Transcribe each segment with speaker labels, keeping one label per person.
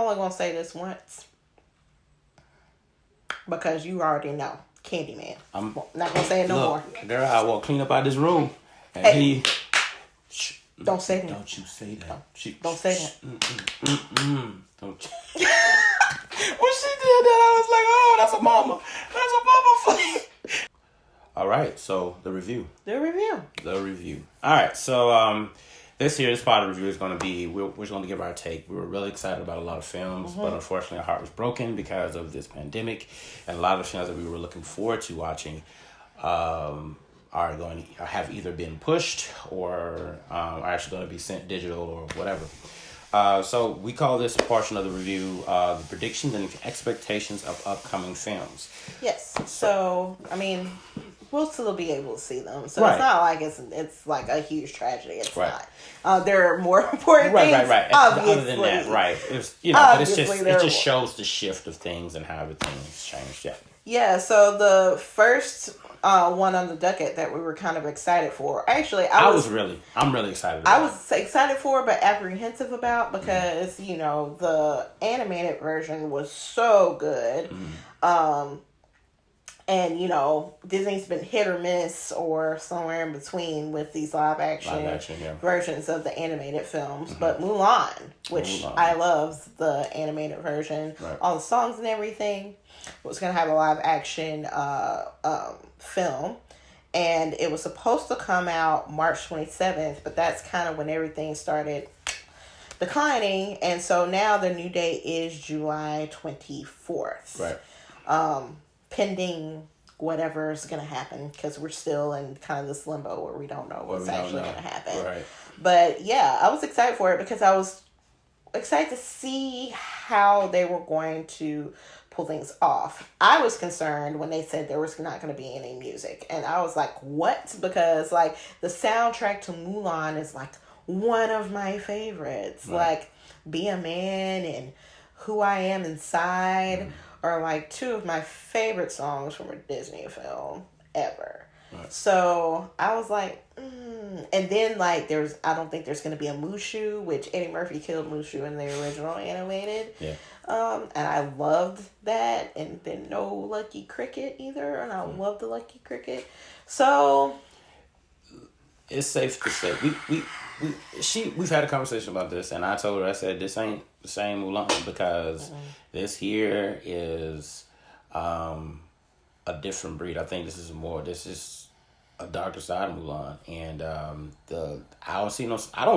Speaker 1: only going to say this once because you already know. Candyman. I'm not going to say it no more.
Speaker 2: Girl, I will clean up out this room. And
Speaker 1: hey, don't say that.
Speaker 2: Don't you say that.
Speaker 1: Don't say that.
Speaker 2: Don't you. When she did that, I was like, oh, that's a mama. That's a mama. All right, so the review.
Speaker 1: The review.
Speaker 2: All right, so this part of the review is going to be, we're going to give our take. We were really excited about a lot of films, but unfortunately our heart was broken because of this pandemic. And a lot of films that we were looking forward to watching are going to have either been pushed or are actually going to be sent digital or whatever. So we call this portion of the review the predictions and expectations of upcoming films.
Speaker 1: Yes. So I mean, we'll still be able to see them. So
Speaker 2: right.
Speaker 1: It's not like it's like a huge tragedy. It's not. There are more important things.
Speaker 2: Right.
Speaker 1: Obviously.
Speaker 2: Other than that, right. It's, but it just shows the shift of things and how everything's changed. Yeah.
Speaker 1: Yeah. So the first one on the docket that we were kind of excited for. Actually, I'm really excited about. I was excited for, but apprehensive about because the animated version was so good. And Disney's been hit or miss or somewhere in between with these live action versions of the animated films. But Mulan, which I love the animated version, all the songs and everything, was going to have a live action film. And it was supposed to come out March 27th, but that's kind of when everything started declining. And so now the new date is July 24th.
Speaker 2: Right.
Speaker 1: Pending whatever's going to happen, because we're still in kind of this limbo where we don't know what's actually going to happen.
Speaker 2: Right.
Speaker 1: But yeah, I was excited for it because I was excited to see how they were going to pull things off. I was concerned when they said there was not going to be any music, and I was like, what? Because like the soundtrack to Mulan is like one of my favorites. Like Be a Man and Who I Am Inside are like two of my favorite songs from a Disney film ever. Right. So I was like, and then like I don't think there's going to be a Mushu, which Eddie Murphy killed Mushu in the original animated. Yeah. And I loved that, and then no Lucky Cricket either, and I love the Lucky Cricket. So
Speaker 2: it's safe to say we've had a conversation about this, and I told her, I said, this ain't the same Mulan because this here is a different breed. I think this is a darker side of Mulan, and I don't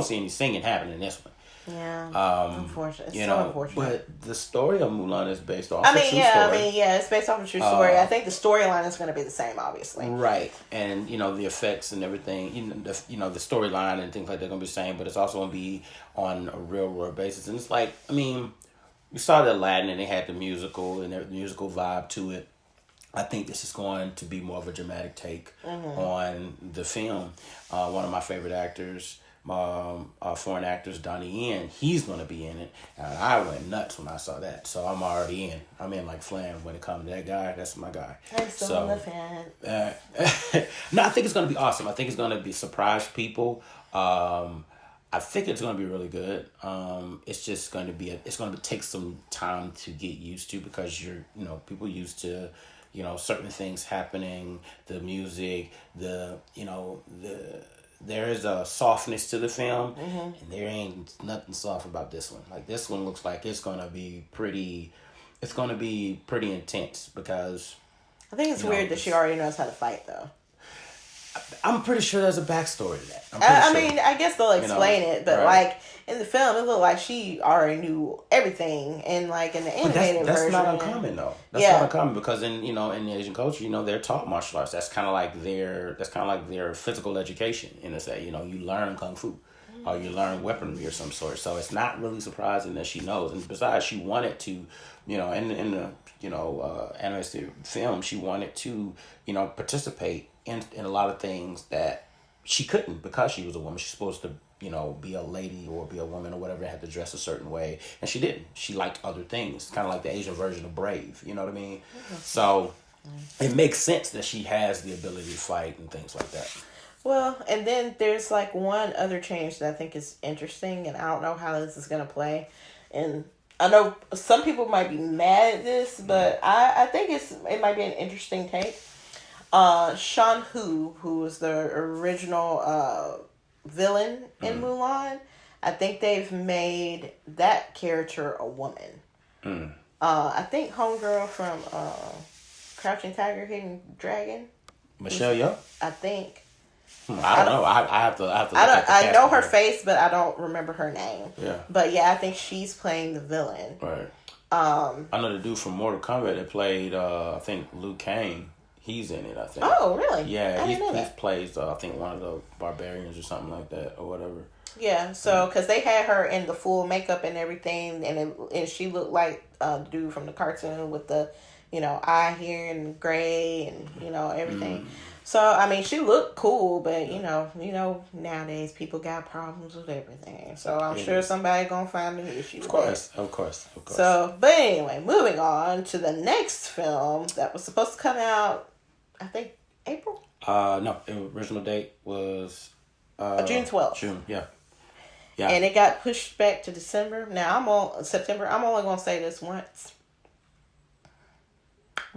Speaker 2: see any singing happening in this one.
Speaker 1: Yeah, unfortunate. It's so unfortunate.
Speaker 2: But the story of Mulan is based off a true story.
Speaker 1: It's based off a true story. I think the storyline is going to be the same, obviously.
Speaker 2: Right, and the effects and everything, the storyline and things like that are going to be the same, but it's also going to be on a real world basis. And it's like, we saw the Aladdin and they had the musical and the musical vibe to it. I think this is going to be more of a dramatic take on the film. One of my favorite actors, foreign actors, Donnie Yen, he's going to be in it. And I went nuts when I saw that. So I'm already in. I'm in like Flan when it comes to that guy. That's my guy.
Speaker 1: I'm still a fan.
Speaker 2: No, I think it's going to be awesome. I think it's going to be surprise people. I think it's going to be really good. It's just going to it's going to take some time to get used to because people used to, certain things happening, the music, there is a softness to the film, and there ain't nothing soft about this one. Like this one looks like it's gonna be pretty intense because
Speaker 1: I think it's weird that she already knows how to fight though.
Speaker 2: I'm pretty sure there's a backstory to that.
Speaker 1: I guess they'll explain it, but like in the film, it looked like she already knew everything, and like in the animated
Speaker 2: that's
Speaker 1: version,
Speaker 2: not uncommon though. That's not uncommon because in the Asian culture, they're taught martial arts. That's kind of like their physical education in a say. You learn kung fu, or you learn weaponry of some sort. So it's not really surprising that she knows. And besides, she wanted to, in the animated film, she wanted to participate in a lot of things that she couldn't because she was a woman. She's supposed to, be a lady or be a woman or whatever, had to dress a certain way. And she didn't. She liked other things, kind of like the Asian version of Brave. You know what I mean? So it makes sense that she has the ability to fight and things like that.
Speaker 1: Well, and then there's like one other change that I think is interesting, and I don't know how this is going to play in I know some people might be mad at this, but I think it might be an interesting take. Sean Hu was the original villain in Mulan, I think they've made that character a woman. I think homegirl from Crouching Tiger, Hidden Dragon.
Speaker 2: Michelle Yeoh?
Speaker 1: I think.
Speaker 2: I don't know. I have to.
Speaker 1: I know her face, but I don't remember her name.
Speaker 2: Yeah.
Speaker 1: But yeah, I think she's playing the villain.
Speaker 2: Right. I know the dude from Mortal Kombat that played. I think Liu Kang. He's in it. I think.
Speaker 1: Oh, really?
Speaker 2: Yeah, he plays. I think one of the barbarians or something like that, or whatever.
Speaker 1: Yeah. So, because they had her in the full makeup and everything, and she looked like the dude from the cartoon with the, eye here and gray and everything. So, I mean, she looked cool, but nowadays people got problems with everything. So I'm sure somebody gonna find an issue.
Speaker 2: Of course.
Speaker 1: So, but anyway, moving on to the next film that was supposed to come out, I think April.
Speaker 2: No, the original date was
Speaker 1: June 12th.
Speaker 2: June, yeah.
Speaker 1: And it got pushed back to December. Now I'm on September. I'm only gonna say this once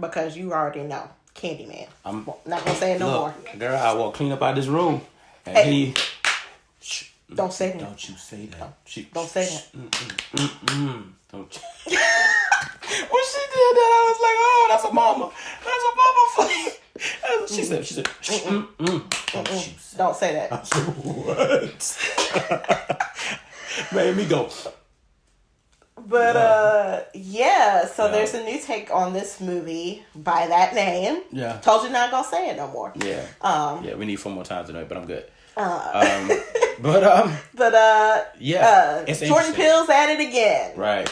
Speaker 1: because you already know. Candyman. I'm not gonna say it no more.
Speaker 2: Girl, I will clean up out this room. And
Speaker 1: don't say that.
Speaker 2: Don't you say that.
Speaker 1: Don't say that.
Speaker 2: Don't you. When she did that, I was like, oh, that's a mama. She said,
Speaker 1: don't say that.
Speaker 2: I said, what? Made me go.
Speaker 1: But so there's a new take on this movie by that name.
Speaker 2: Yeah.
Speaker 1: Told you not gonna say it no more.
Speaker 2: Yeah. We need 4 more times tonight, but I'm good.
Speaker 1: Jordan Peele's at it again.
Speaker 2: Right.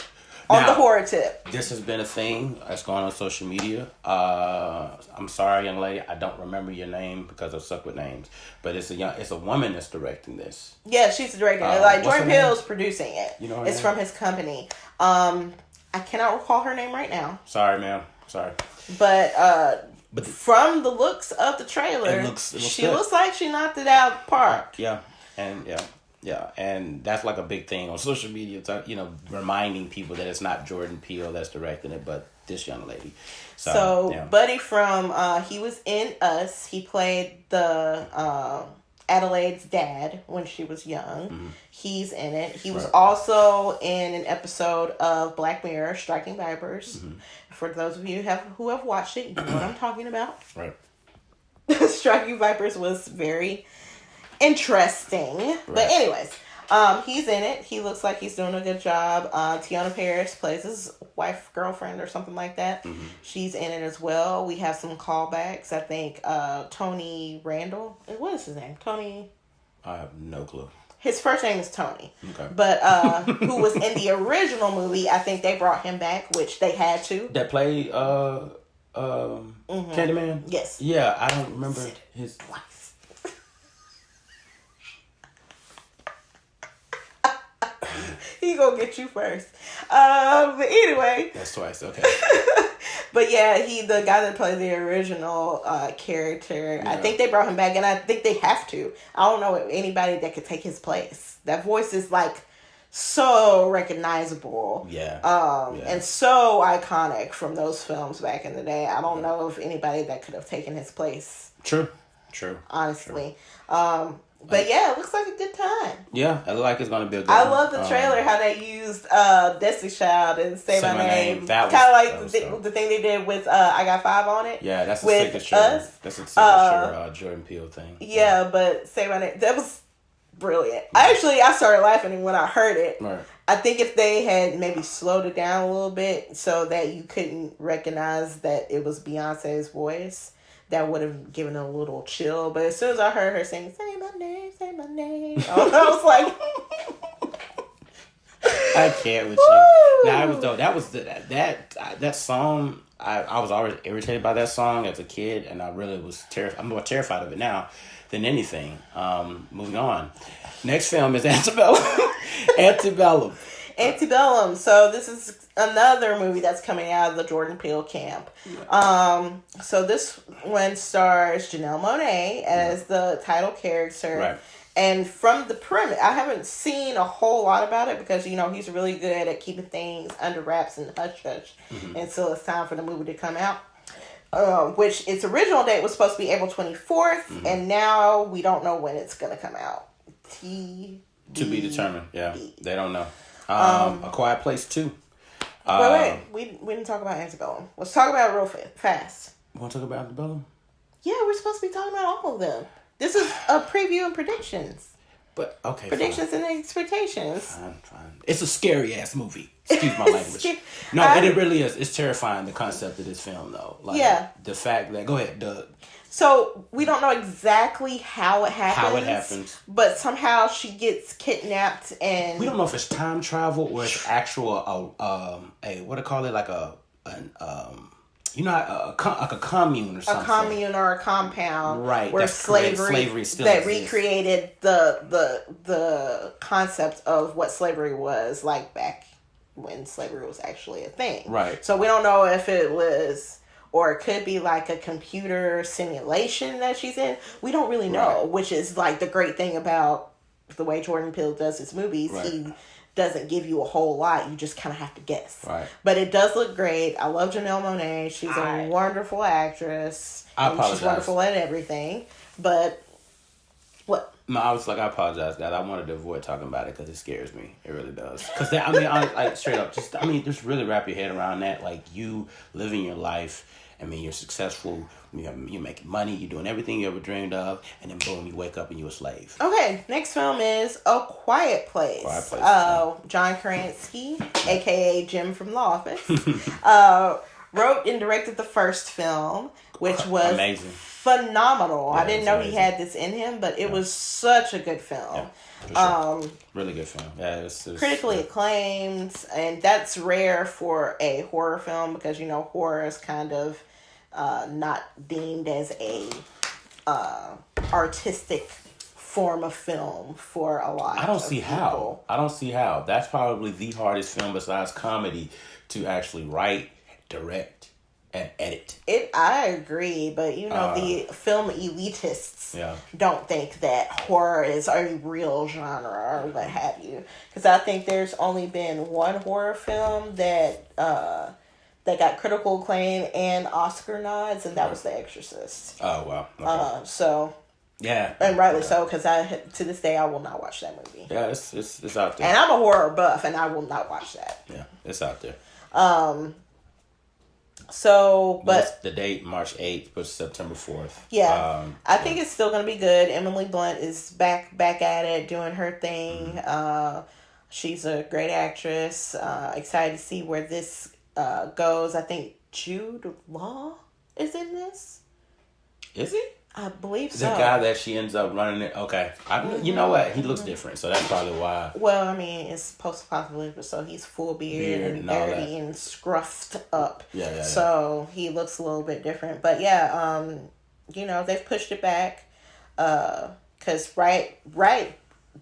Speaker 1: On the horror tip.
Speaker 2: This has been a thing that's going on social media. I'm sorry, young lady, I don't remember your name because I suck with names. But it's a woman that's directing this.
Speaker 1: Yeah, she's directing it. Jordan Peele's producing it.
Speaker 2: You know her
Speaker 1: it's
Speaker 2: name?
Speaker 1: From his company. I cannot recall her name right now.
Speaker 2: Sorry, ma'am. Sorry.
Speaker 1: But from the looks of the trailer, she looks like she knocked it out of the park.
Speaker 2: Yeah, and that's like a big thing on social media. Reminding people that it's not Jordan Peele that's directing it, but this young lady. So Buddy from he was in Us. He played the Adelaide's dad when she was young. Mm-hmm. He's in it. He was also in an episode of Black Mirror, Striking Vipers. Mm-hmm. For those of you who have watched it, you know what I'm talking about. Right.
Speaker 1: Striking Vipers was very interesting. Right. But anyways, he's in it. He looks like he's doing a good job. Tiana Paris plays his wife, girlfriend, or something like that. Mm-hmm. She's in it as well. We have some callbacks. I think Tony Randall. What is his name? Tony?
Speaker 2: I have no clue.
Speaker 1: His first name is Tony.
Speaker 2: Okay.
Speaker 1: But who was in the original movie, I think they brought him back, which they had to.
Speaker 2: That played Candyman?
Speaker 1: Yes.
Speaker 2: Yeah, I don't remember his...
Speaker 1: He gonna get you first. But anyway.
Speaker 2: That's twice, okay.
Speaker 1: But yeah, the guy that played the original character, I think they brought him back, and I think they have to. I don't know anybody that could take his place. That voice is like so recognizable. And so iconic from those films back in the day. I don't know of anybody that could have taken his place.
Speaker 2: True.
Speaker 1: Honestly. But yeah, it looks like a good time.
Speaker 2: Yeah, I like it's gonna be a good
Speaker 1: I love the trailer, how they used Destiny's Child and Say My Name. Kind of like the thing they did with I Got 5 on it.
Speaker 2: Yeah, that's a
Speaker 1: with
Speaker 2: signature.
Speaker 1: Us.
Speaker 2: That's a signature Jordan Peele thing.
Speaker 1: Yeah, but Say My Name, that was brilliant. I started laughing when I heard it.
Speaker 2: Right.
Speaker 1: I think if they had maybe slowed it down a little bit so that you couldn't recognize that it was Beyonce's voice, that would have given a little chill. But as soon as I heard her sing, say my name, I was like...
Speaker 2: I can't with you. Nah, it was dope. That was that song, I was always irritated by that song as a kid, and I really was terrified. I'm more terrified of it now than anything. Moving on. Next film is Antebellum. Antebellum.
Speaker 1: Antebellum. So this is another movie that's coming out of the Jordan Peele camp. So this one stars Janelle Monáe as the title character.
Speaker 2: Right.
Speaker 1: And from the premise, I haven't seen a whole lot about it because, he's really good at keeping things under wraps and hush hush. Until it's time for the movie to come out. Which its original date was supposed to be April 24th. And now we don't know when it's going to come out.
Speaker 2: To be determined. Yeah. They don't know. A Quiet Place 2.
Speaker 1: Wait. We didn't talk about Antebellum. Let's talk about it real fast.
Speaker 2: Want to talk about Antebellum?
Speaker 1: Yeah, we're supposed to be talking about all of them. This is a preview and predictions.
Speaker 2: But, okay,
Speaker 1: predictions and expectations.
Speaker 2: Fine. It's a scary-ass movie. Excuse my language. No, and it really is. It's terrifying, the concept of this film, though. Like, the fact that... Go ahead, Doug.
Speaker 1: So, we don't know exactly how it happens. But somehow she gets kidnapped and...
Speaker 2: We don't know if it's time travel or it's actual... what do they call it? Like a commune or something.
Speaker 1: A commune or a compound.
Speaker 2: Right.
Speaker 1: Where slavery still that exists. Recreated the concept of what slavery was like back when slavery was actually a thing.
Speaker 2: Right.
Speaker 1: So we don't know if it was, or it could be like a computer simulation that she's in. We don't really know, which is like the great thing about the way Jordan Peele does his movies.
Speaker 2: Right.
Speaker 1: He doesn't give you a whole lot. You just kind of have to guess.
Speaker 2: Right.
Speaker 1: But it does look great. I love Janelle Monáe. She's a wonderful actress.
Speaker 2: I apologize.
Speaker 1: She's wonderful at everything. But what?
Speaker 2: No, I I apologize, guys. I wanted to avoid talking about it because it scares me. It really does. Because I straight up, just really wrap your head around that. Like, you living your life. I mean, you're successful. You're making money. You're doing everything you ever dreamed of, and then boom, you wake up and you're a slave.
Speaker 1: Okay, next film is A Quiet Place. John Krasinski, aka Jim from The Office, wrote and directed the first film, which was
Speaker 2: amazing,
Speaker 1: phenomenal. I didn't know he had this in him, but it was such a good film.
Speaker 2: Yeah, sure. Really good film. Yeah, it's
Speaker 1: critically acclaimed, and that's rare for a horror film because horror is kind of not deemed as a artistic form of film for a lot.
Speaker 2: I don't see how. That's probably the hardest film besides comedy to actually write, direct, and edit.
Speaker 1: I agree, but the film elitists don't think that horror is a real genre or what have you. Because I think there's only been one horror film that got critical acclaim and Oscar nods, and that was The Exorcist.
Speaker 2: Oh wow! Okay.
Speaker 1: So
Speaker 2: yeah,
Speaker 1: and rightly so, because to this day I will not watch that movie.
Speaker 2: Yeah, it's out there,
Speaker 1: and I'm a horror buff, and I will not watch that.
Speaker 2: Yeah, it's out there.
Speaker 1: So, but
Speaker 2: the date March 8th was September 4th.
Speaker 1: Yeah, I think it's still gonna be good. Emily Blunt is back at it, doing her thing. She's a great actress. Excited to see where this goes. I think Jude Law is in this.
Speaker 2: Is he?
Speaker 1: I believe so.
Speaker 2: The guy that she ends up running it. Okay. You know what? He looks different, so that's probably why.
Speaker 1: Well, I mean, it's post-apocalyptic, so he's full beard and dirty and scruffed up.
Speaker 2: Yeah.
Speaker 1: So he looks a little bit different. But yeah, they've pushed it back. Because right,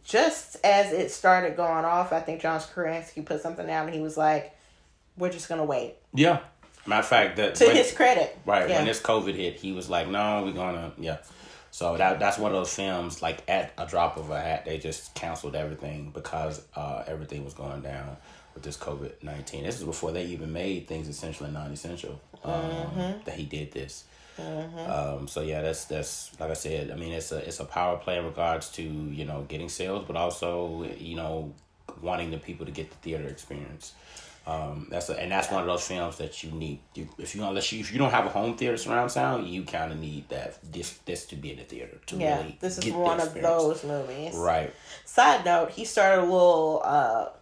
Speaker 1: just as it started going off, I think John Krasinski put something out and he was like, we're just going to wait.
Speaker 2: Yeah. Matter of fact,
Speaker 1: his credit.
Speaker 2: Right. Yeah. When this COVID hit, he was like, no, we're going to, yeah. So that's one of those films, like at a drop of a hat, they just canceled everything because everything was going down with this COVID-19. This is before they even made things essentially non-essential that he did this. So yeah, that's like I said, I mean, it's a power play in regards to, getting sales, but also, wanting the people to get the theater experience. That's one of those films that you need. If you don't have a home theater surround sound, you kind of need this to be in the theater to really.
Speaker 1: This is one of those movies,
Speaker 2: right?
Speaker 1: Side note: he started a little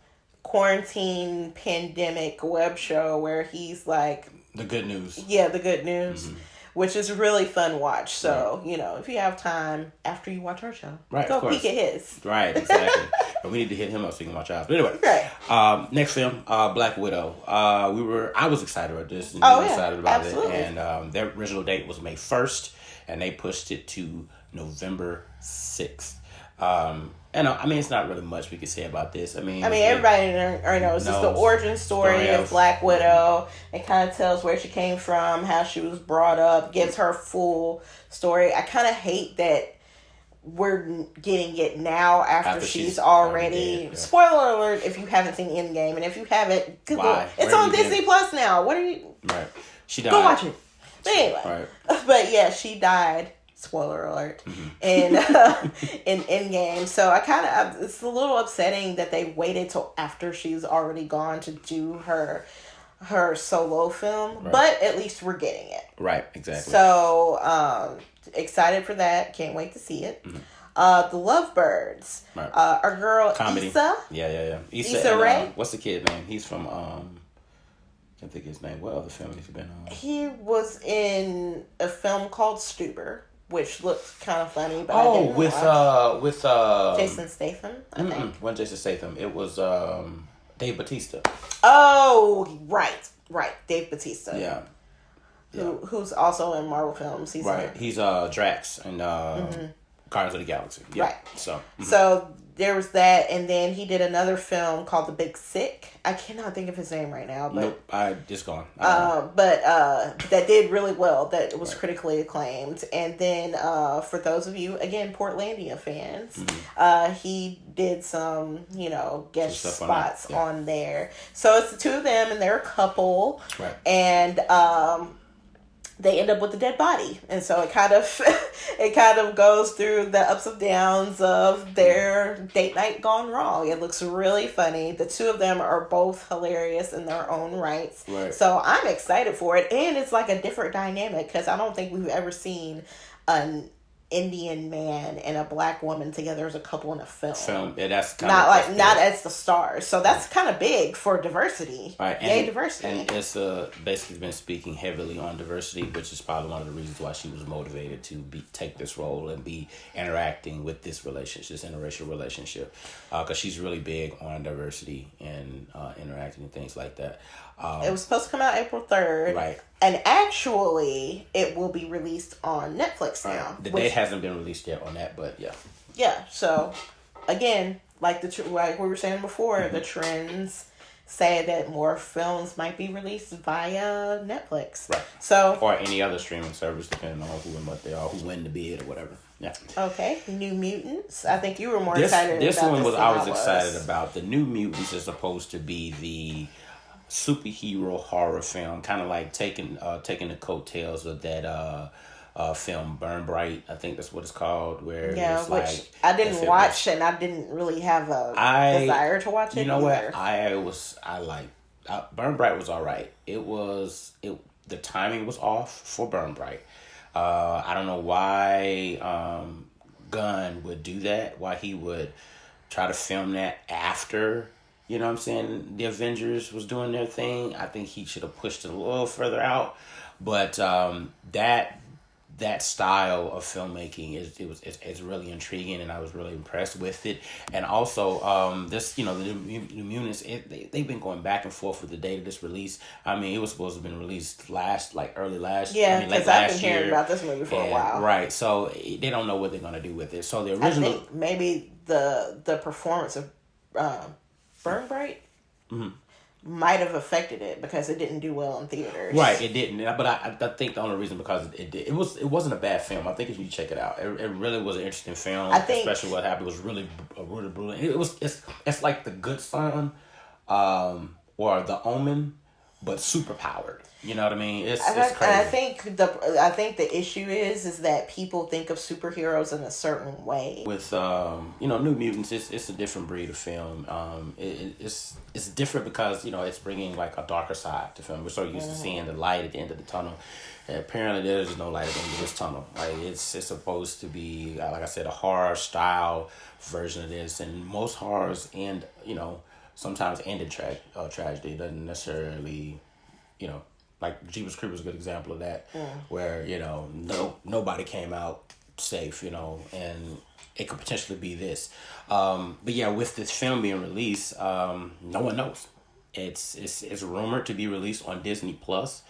Speaker 1: quarantine pandemic web show where he's like
Speaker 2: the good news.
Speaker 1: Yeah, the good news. Mm-hmm. Which is a really fun watch. So, if you have time after you watch our show, go peek at his.
Speaker 2: Right, exactly. But we need to hit him up so he can watch ours. But anyway, next film, Black Widow. I was excited about this. And excited about
Speaker 1: absolutely.
Speaker 2: It. And their original date was May 1st, and they pushed it to November 6th. And I mean, it's not really much we can say about this. I mean,
Speaker 1: everybody already knows. It's the origin story of Black Widow. It kind of tells where she came from, how she was brought up, gives her full story. I kind of hate that we're getting it now after she's already dead, yeah. Spoiler alert if you haven't seen Endgame, and if you haven't, Google. It's on Disney Plus now. What are you?
Speaker 2: Right. She died.
Speaker 1: Go watch it. But anyway.
Speaker 2: Right.
Speaker 1: But yeah, she died. Spoiler alert. In Endgame. So it's a little upsetting that they waited till after she's already gone to do her solo film. Right. But at least we're getting it.
Speaker 2: Right, exactly.
Speaker 1: So excited for that. Can't wait to see it. The Lovebirds. Right. Our girl
Speaker 2: Comedy.
Speaker 1: Issa.
Speaker 2: Yeah.
Speaker 1: Issa Rae.
Speaker 2: What's the kid name? He's from can't think of his name. What other film has he been on?
Speaker 1: He was in a film called Stuber, which looked kind of funny, but I didn't
Speaker 2: with
Speaker 1: Jason Statham, I think.
Speaker 2: Wasn't Jason Statham. It was Dave Bautista.
Speaker 1: Oh, right. Dave Bautista.
Speaker 2: Yeah.
Speaker 1: Who's also in Marvel films. He's
Speaker 2: Drax and Guardians of the Galaxy. Yeah. Right.
Speaker 1: So there was that, and then he did another film called The Big Sick. I cannot think of his name right now, but
Speaker 2: it's gone.
Speaker 1: But that did really well. That was critically acclaimed. And then for those of you again Portlandia fans, he did some guest spots on there. So it's the two of them, and they're a couple,
Speaker 2: right?
Speaker 1: And they end up with a dead body, and so it kind of goes through the ups and downs of their date night gone wrong. It looks really funny. The two of them are both hilarious in their own rights.
Speaker 2: Right.
Speaker 1: So I'm excited for it, and it's like a different dynamic because I don't think we've ever seen an Indian man and a Black woman together as a couple in a film.
Speaker 2: Yeah, that's
Speaker 1: not as the stars. So that's kind of big for diversity.
Speaker 2: Right.
Speaker 1: Yay, diversity.
Speaker 2: And it's basically been speaking heavily on diversity, which is probably one of the reasons why she was motivated to take this role and be interacting with this relationship, this interracial relationship, because she's really big on diversity and interacting and things like that.
Speaker 1: It was supposed to come out April 3rd.
Speaker 2: Right.
Speaker 1: And actually, it will be released on Netflix now.
Speaker 2: The date hasn't been released yet on that, but yeah.
Speaker 1: Yeah, so, again, like we were saying before, the trends say that more films might be released via Netflix.
Speaker 2: Right.
Speaker 1: So,
Speaker 2: or any other streaming service, depending on who and what they are, who win the bid or whatever. Yeah.
Speaker 1: Okay. New Mutants. I think you were more excited about this.
Speaker 2: This one I was excited about. The New Mutants is supposed to be the superhero horror film, kind of like taking the coattails of that film Burn Bright. I think that's what it's called. Where
Speaker 1: which I didn't watch, and I didn't really have a desire to watch it.
Speaker 2: You know
Speaker 1: either.
Speaker 2: what? Burn Bright was all right. The timing was off for Burn Bright. I don't know why Gunn would do that. Why he would try to film that after. You know what I'm saying? The Avengers was doing their thing. I think he should have pushed it a little further out. But that style of filmmaking is really intriguing, and I was really impressed with it. And also, the New Mutants, they've been going back and forth with the date of this release. I mean, it was supposed to have been released early last year.
Speaker 1: Yeah, because I've been hearing about this movie for a while.
Speaker 2: Right, so they don't know what they're going to do with it. So the original,
Speaker 1: I think maybe the performance of Burn Bright might have affected it because it didn't do well in theaters.
Speaker 2: Right, it didn't. But I think the only reason because it wasn't a bad film. I think if you check it out, it really was an interesting film. Especially what happened was really brutal. It's like The Good Son, or The Omen, but super powered. You know what I mean? It's crazy.
Speaker 1: And I think the issue is that people think of superheroes in a certain way.
Speaker 2: With New Mutants, it's a different breed of film. It's different because it's bringing like a darker side to film. We're so used to seeing the light at the end of the tunnel. And apparently, there's no light at the end of this tunnel. Like it's supposed to be, like I said, a horror style version of this. And most horrors end, sometimes end in tragedy. It doesn't necessarily, like Jeepers Creepers is a good example of that, where nobody came out safe, and it could potentially be this. But yeah, with this film being released, no one knows. It's rumored to be released on Disney Plus.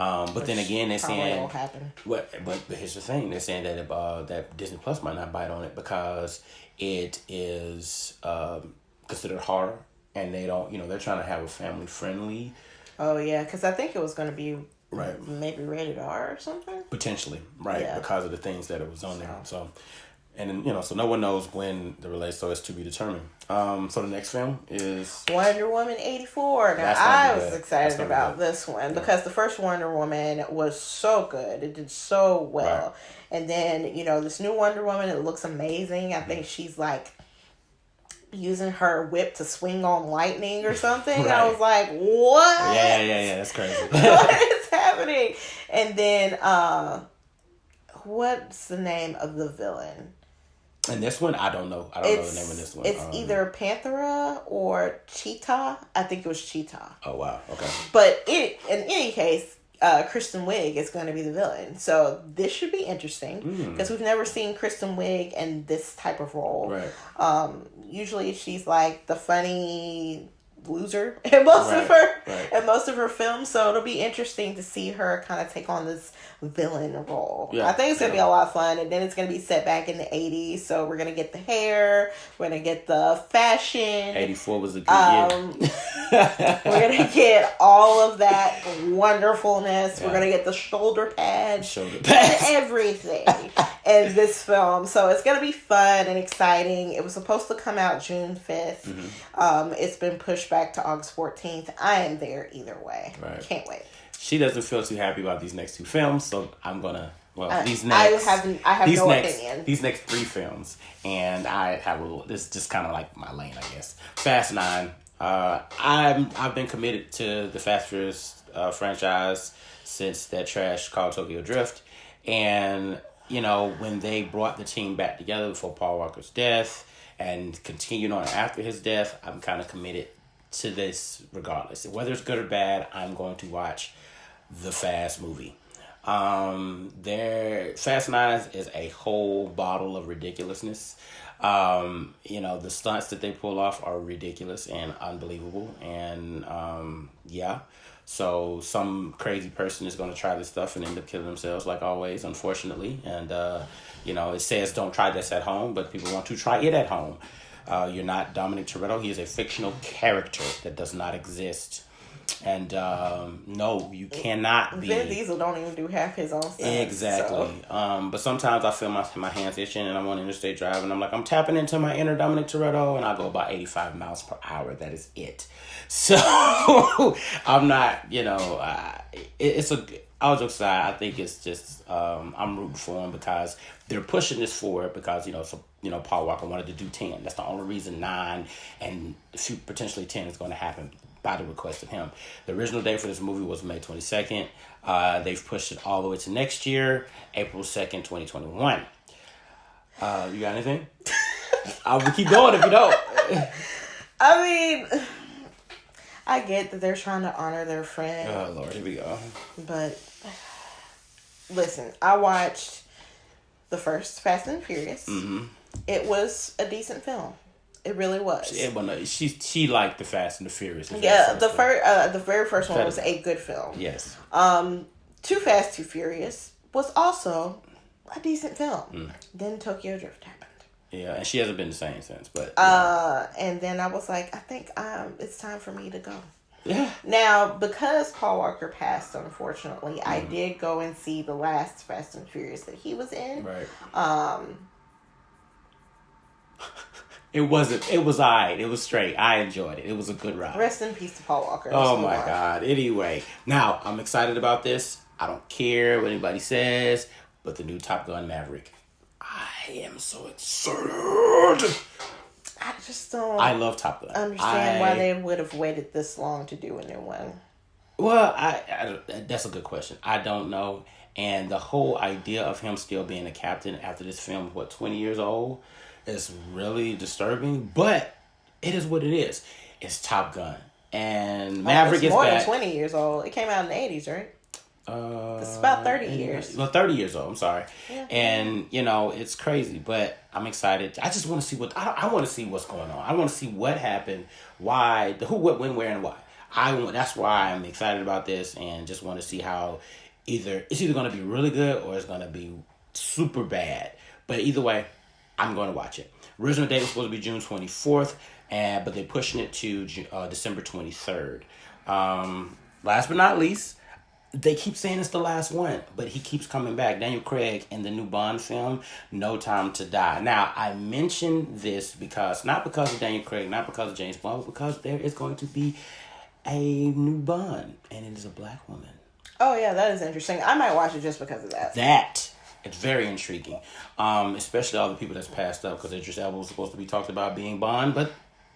Speaker 2: But then again, they're saying
Speaker 1: won't happen.
Speaker 2: but here's the thing: they're saying that that Disney Plus might not bite on it because it is considered horror, and they don't, they're trying to have a family friendly.
Speaker 1: Oh yeah, because I think it was going to be
Speaker 2: right,
Speaker 1: maybe rated R or something.
Speaker 2: Potentially, right, because of the things that it was on there. So. And then, so no one knows when the release, so it's to be determined. So the next film is
Speaker 1: Wonder Woman 84. Now, I was excited about this one because the first Wonder Woman was so good. It did so well. Right. And then, this new Wonder Woman, it looks amazing. I think she's like using her whip to swing on lightning or something. Right. I was like, what?
Speaker 2: Yeah, that's crazy.
Speaker 1: What is happening? And then, what's the name of the villain?
Speaker 2: And this one, I don't know. I don't know the name of this one.
Speaker 1: It's either Panthera or Cheetah. I think it was Cheetah.
Speaker 2: Oh, wow. Okay.
Speaker 1: But in any case, Kristen Wiig is going to be the villain. So this should be interesting because we've never seen Kristen Wiig in this type of role.
Speaker 2: Right.
Speaker 1: Usually she's like the funny loser in most of her films, so it'll be interesting to see her kind of take on this villain role. I think it's gonna be a lot of fun, and then it's gonna be set back in the 80s, so we're gonna get the hair, we're gonna get the fashion.
Speaker 2: 84 was a good year.
Speaker 1: We're gonna get all of that wonderfulness. We're gonna get the shoulder pads, everything in this film, so it's gonna be fun and exciting. It was supposed to come out June 5th. It's been pushed back to August 14th. I am there either way. Right. Can't wait.
Speaker 2: She doesn't feel too happy about these next two films, so I'm gonna these
Speaker 1: next. I have no opinion.
Speaker 2: These next three films, and I have this is just kind of like my lane, I guess. Fast 9. I've been committed to the Fast Furious franchise since that trash called Tokyo Drift, and when they brought the team back together before Paul Walker's death and continued on after his death, I'm kind of committed to this regardless. Whether it's good or bad, I'm going to watch the Fast movie. Fast 9 is a whole bottle of ridiculousness. The stunts that they pull off are ridiculous and unbelievable. And, so some crazy person is going to try this stuff and end up killing themselves, like always, unfortunately. And, it says don't try this at home, but people want to try it at home. You're not Dominic Toretto. He is a fictional character that does not exist. And no, you cannot be.
Speaker 1: Vin Diesel don't even do half his own stuff.
Speaker 2: Exactly. So. But sometimes I feel my hands itching and I'm on interstate drive and I'm like, I'm tapping into my inner Dominic Toretto and I go about 85 miles per hour. That is it. So I'm not, it's a... All jokes aside, I think it's just I'm rooting for him because they're pushing this forward because Paul Walker wanted to do 10. That's the only reason 9 and potentially 10 is going to happen by the request of him. The original date for this movie was May 22nd. They've pushed it all the way to next year, April 2nd, 2021. You got anything? I'll keep going if you don't.
Speaker 1: I mean, I get that they're trying to honor their friend.
Speaker 2: Oh, Lord, here we go.
Speaker 1: But listen, I watched the first Fast and Furious. Mm-hmm. It was a decent film. It really was.
Speaker 2: She liked the Fast and the Furious.
Speaker 1: The very first one was a good film.
Speaker 2: Yes.
Speaker 1: Too Fast, Too Furious was also a decent film. Then Tokyo Drift happened.
Speaker 2: Yeah, and she hasn't been the same since. But
Speaker 1: and then I was like, I think it's time for me to go.
Speaker 2: Yeah.
Speaker 1: Now, because Paul Walker passed, unfortunately, I did go and see the last Fast and Furious that he was in.
Speaker 2: Right. It was alright. It was straight. I enjoyed it. It was a good ride.
Speaker 1: Rest in peace to Paul Walker.
Speaker 2: Oh my God. Anyway, now I'm excited about this. I don't care what anybody says, but the new Top Gun Maverick. I am so excited.
Speaker 1: I just don't.
Speaker 2: I love Top Gun.
Speaker 1: Understand why they would have waited this long to do a new one.
Speaker 2: Well, that's a good question. I don't know. And the whole idea of him still being a captain after this film, 20 years old, is really disturbing. But it is what it is. It's Top Gun. And Maverick is
Speaker 1: more
Speaker 2: back.
Speaker 1: Than 20 years old. It came out in the 80s, right? It's about 30 years.
Speaker 2: Well, 30 years old. I'm sorry.
Speaker 1: Yeah.
Speaker 2: And, it's crazy. But I'm excited. I just want to see I want to see what's going on. I want to see what happened. Why. The who, what, when, where, and why. That's why I'm excited about this and just want to see how it's either going to be really good or it's going to be super bad. But either way, I'm going to watch it. Original date was supposed to be June 24th, but they're pushing it to December 23rd. Last but not least, they keep saying it's the last one, but he keeps coming back. Daniel Craig in the new Bond film, No Time to Die. Now, I mention this not because of Daniel Craig, not because of James Bond, but because there is going to be a new Bond, and it is a black woman.
Speaker 1: Oh, yeah, that is interesting. I might watch it just because of that.
Speaker 2: It's very intriguing, especially all the people that's passed up, because Idris Elba was supposed to be talked about being Bond, but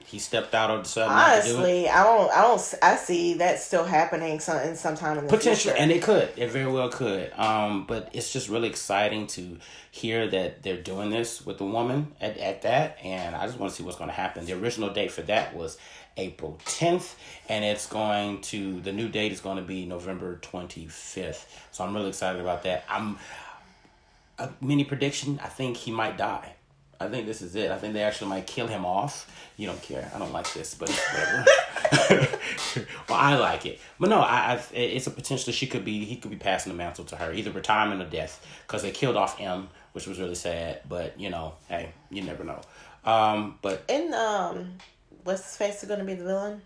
Speaker 2: he stepped out or decided not to do it.
Speaker 1: Honestly, I see that still happening sometime in the
Speaker 2: Potentially,
Speaker 1: future.
Speaker 2: and it very well could. But it's just really exciting to hear that they're doing this with the woman at that, and I just want to see what's going to happen. The original date for that was April 10th, and the new date is going to be November 25th. So I'm really excited about that. A mini prediction, I think he might die. I think this is it. I think they actually might kill him off. You don't care. I don't like this, but whatever. Well, I like it. But no, it's a potential he could be passing the mantle to her, either retirement or death, because they killed off M, which was really sad. But hey, you never know. But
Speaker 1: what's his face is going to be the villain?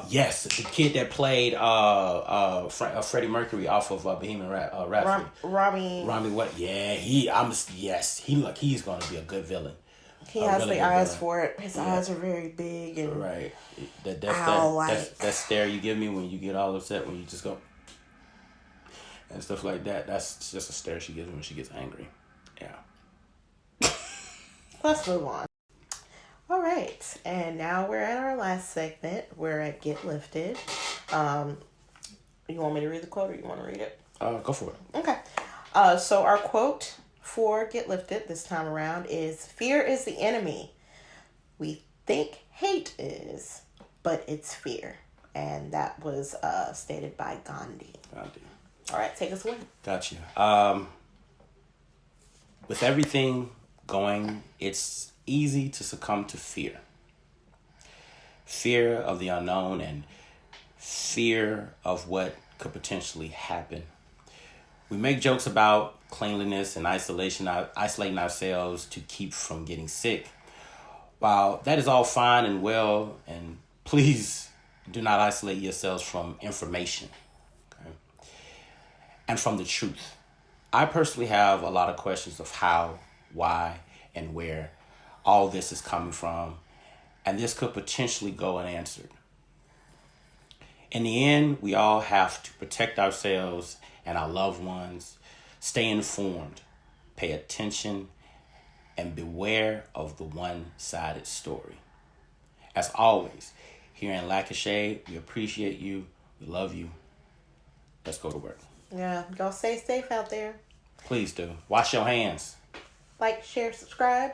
Speaker 2: Yes, the kid that played Freddie Mercury off of Bohemian Rhapsody. Rami, what? Yeah, he's going to be a good villain.
Speaker 1: He has the eyes for it. His eyes are very big and
Speaker 2: right. That stare you give me when you get all upset, when you just go and stuff like that. That's just a stare she gives me when she gets angry. Yeah.
Speaker 1: Let's move on. All right, and now we're at our last segment. We're at Get Lifted. You want me to read the quote, or you want to read it?
Speaker 2: Go for it.
Speaker 1: Okay. So our quote for Get Lifted this time around is, "Fear is the enemy. We think hate is, but it's fear." And that was stated by Gandhi. All right, take us away.
Speaker 2: Gotcha. With everything going, it's easy to succumb to fear. Fear of the unknown and fear of what could potentially happen. We make jokes about cleanliness and isolating ourselves to keep from getting sick. While that is all fine and well, and please do not isolate yourselves from information, okay? And from the truth. I personally have a lot of questions of how, why, and where all this is coming from, and this could potentially go unanswered. In the end, we all have to protect ourselves and our loved ones, stay informed, pay attention, and beware of the one-sided story. As always, here in Lack of Shade, we appreciate you, we love you. Let's go to work.
Speaker 1: Yeah, y'all stay safe out there.
Speaker 2: Please do. Wash your hands.
Speaker 1: Like, share, subscribe.